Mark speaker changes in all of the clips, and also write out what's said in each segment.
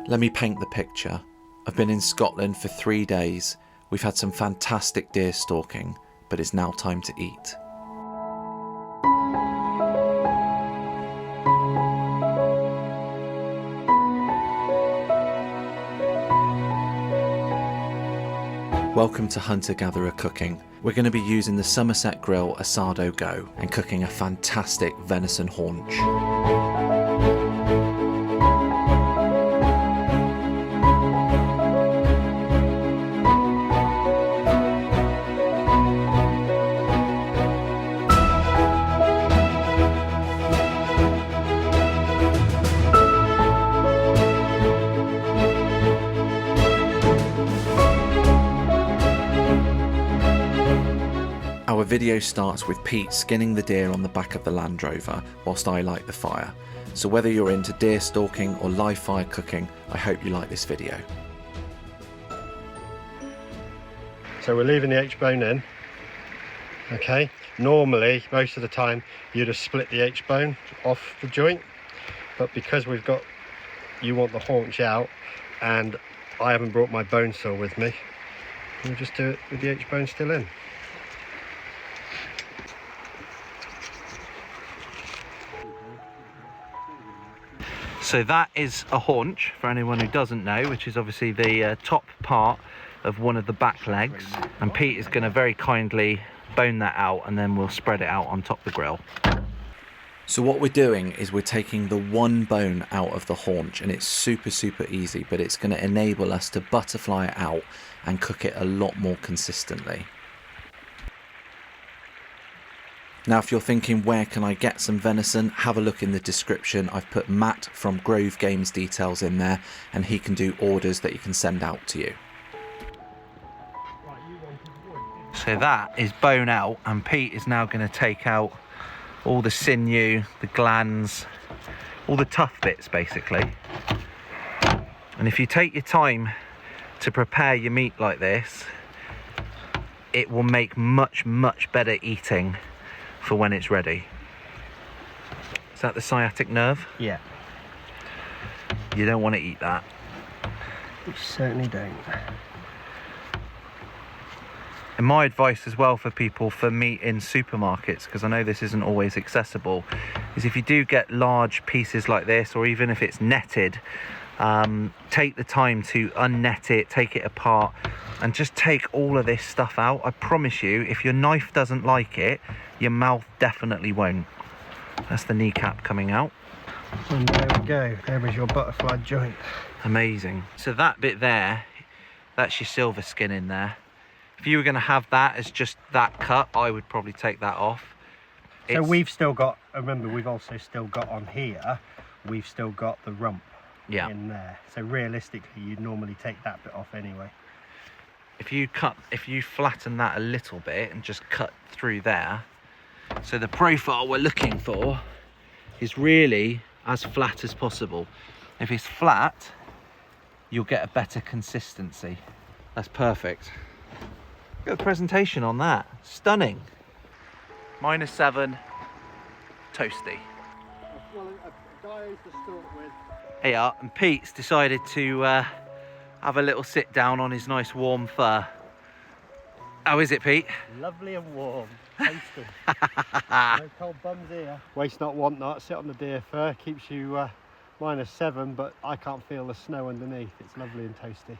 Speaker 1: Let me paint the picture. I've been in Scotland for 3 days. We've had some fantastic deer stalking, but it's now time to eat. Welcome to Hunter Gatherer Cooking. We're going to be using the Somerset Grill Asado Go and cooking a fantastic venison haunch. Our video starts with Pete skinning the deer on the back of the Land Rover whilst I light the fire. So whether you're into deer stalking or live fire cooking, I hope you like this video.
Speaker 2: So we're leaving the H-bone in. Okay, normally most of the time you'd have split the H-bone off the joint, but because you want the haunch out and I haven't brought my bone saw with me, we'll just do it with the H-bone still in.
Speaker 3: So that is a haunch, for anyone who doesn't know, which is obviously the top part of one of the back legs. And Pete is going to very kindly bone that out, and then we'll spread it out on top of the grill.
Speaker 1: So what we're doing is we're taking the one bone out of the haunch, and it's super easy, but it's going to enable us to butterfly it out and cook it a lot more consistently. Now if you're thinking where can I get some venison, have a look in the description. I've put Matt from Grove Games details in there, and he can do orders that he can send out to you.
Speaker 3: So that is bone out, and Pete is now going to take out all the sinew, the glands, all the tough bits basically. And if you take your time to prepare your meat like this, it will make much better eating for when it's ready. Is that the sciatic nerve?
Speaker 2: Yeah.
Speaker 3: You don't want to eat that.
Speaker 2: You certainly don't.
Speaker 3: And my advice as well for people for meat in supermarkets, because I know this isn't always accessible, is if you do get large pieces like this, or even if it's netted, take the time to unnet it, take it apart, and just take all of this stuff out. I promise you, if your knife doesn't like it, your mouth definitely won't. That's the kneecap coming out.
Speaker 2: And there we go, there was your butterfly joint.
Speaker 3: Amazing. So that bit there, that's your silver skin in there. If you were going to have that as just that cut, I would probably take that off.
Speaker 2: So we've still got, remember we've also still got on here, we've still got the rump in there. So realistically, you'd normally take that bit off anyway.
Speaker 3: If you flatten that a little bit and just cut through there, so the profile we're looking for is really as flat as possible. If it's flat, you'll get a better consistency. That's perfect. Look at the presentation on that. Stunning. -7, toasty.
Speaker 2: Well, a guy I used to stalk with.
Speaker 3: Here you are, and Pete's decided to have a little sit down on his nice warm fur. How is it, Pete?
Speaker 2: Lovely and warm. Tasty. No cold bums here. Waste not, want not. Sit on the deer fur. Keeps you -7, but I can't feel the snow underneath. It's lovely and toasty.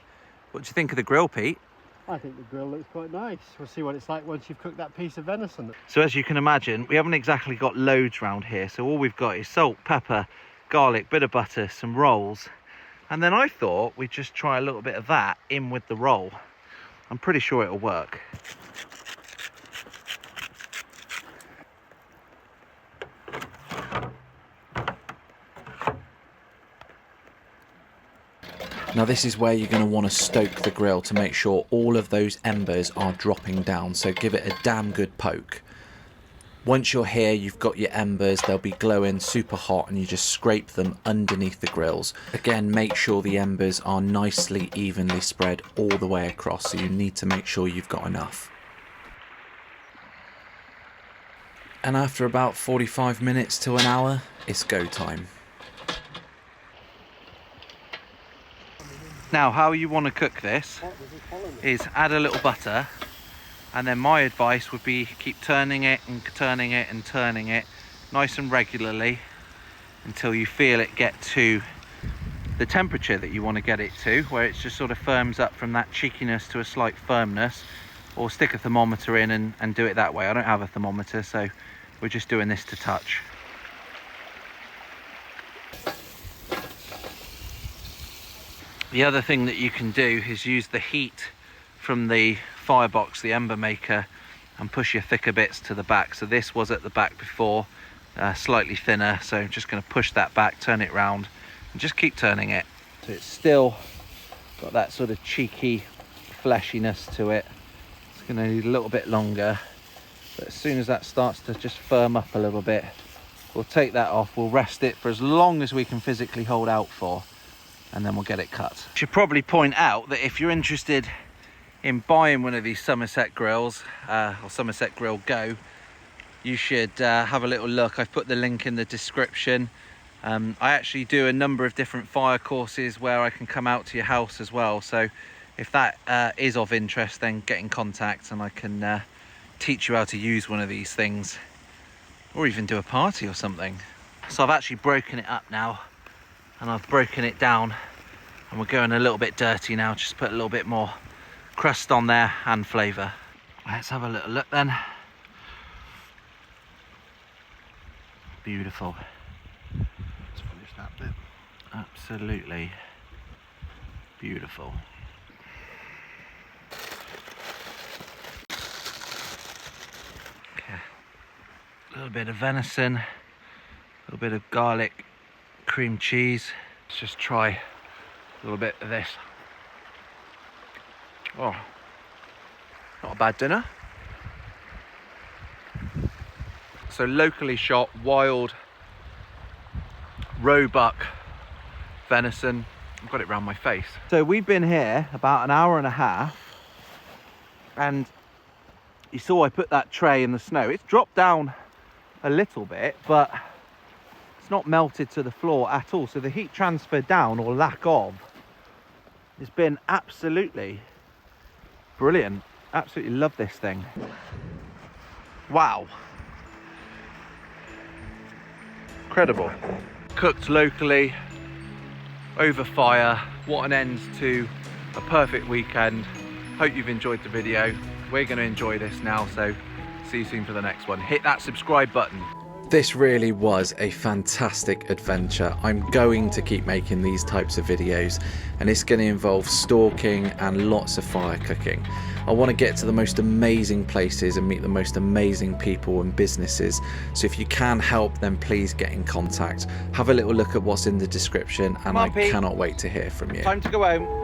Speaker 3: What do you think of the grill, Pete?
Speaker 2: I think the grill looks quite nice. We'll see what it's like once you've cooked that piece of venison.
Speaker 3: So as you can imagine, we haven't exactly got loads around here. So all we've got is salt, pepper, garlic, bit of butter, some rolls. And then I thought we'd just try a little bit of that in with the roll. I'm pretty sure it'll work.
Speaker 1: Now this is where you're going to want to stoke the grill to make sure all of those embers are dropping down, so give it a damn good poke. Once you're here, you've got your embers, they'll be glowing super hot, and you just scrape them underneath the grills. Again, make sure the embers are nicely evenly spread all the way across, so you need to make sure you've got enough. And after about 45 minutes to an hour, it's go time.
Speaker 3: Now, how you want to cook this is add a little butter, and then my advice would be keep turning it and turning it and turning it nice and regularly until you feel it get to the temperature that you want to get it to, where it just sort of firms up from that cheekiness to a slight firmness. Or stick a thermometer in and do it that way. I don't have a thermometer, so we're just doing this to touch. The other thing that you can do is use the heat from the firebox, the ember maker, and push your thicker bits to the back. So this was at the back before, slightly thinner, so I'm just going to push that back, turn it round, and just keep turning it. So it's still got that sort of cheeky fleshiness to it. It's going to need a little bit longer, but as soon as that starts to just firm up a little bit, we'll take that off, we'll rest it for as long as we can physically hold out for, and then we'll get it cut. I should probably point out that if you're interested in buying one of these Somerset grills, or Somerset Grill Go, you should have a little look. I've put the link in the description. I actually do a number of different fire courses where I can come out to your house as well, so if that is of interest, then get in contact and I can teach you how to use one of these things, or even do a party or something. So I've actually broken it up now, and I've broken it down, and we're going a little bit dirty now, just put a little bit more crust on there and flavour. Let's have a little look then. Beautiful.
Speaker 2: Let's finish that bit.
Speaker 3: Absolutely beautiful. Okay. A little bit of venison, a little bit of garlic, cream cheese. Let's just try a little bit of this. Oh, not a bad dinner. So locally shot wild roebuck venison. I've got it round my face. So we've been here about an hour and a half, and you saw I put that tray in the snow. It's dropped down a little bit, but it's not melted to the floor at all. So the heat transfer down, or lack of, has been absolutely brilliant. Absolutely love this thing. Wow. Incredible. Cooked locally, over fire. What an end to a perfect weekend. Hope you've enjoyed the video. We're going to enjoy this now, so see you soon for the next one. Hit that subscribe button.
Speaker 1: This really was a fantastic adventure. I'm going to keep making these types of videos, and it's going to involve stalking and lots of fire cooking. I want to get to the most amazing places and meet the most amazing people and businesses. So if you can help, then please get in contact. Have a little look at what's in the description, and I cannot wait to hear from you.
Speaker 3: Time to go home.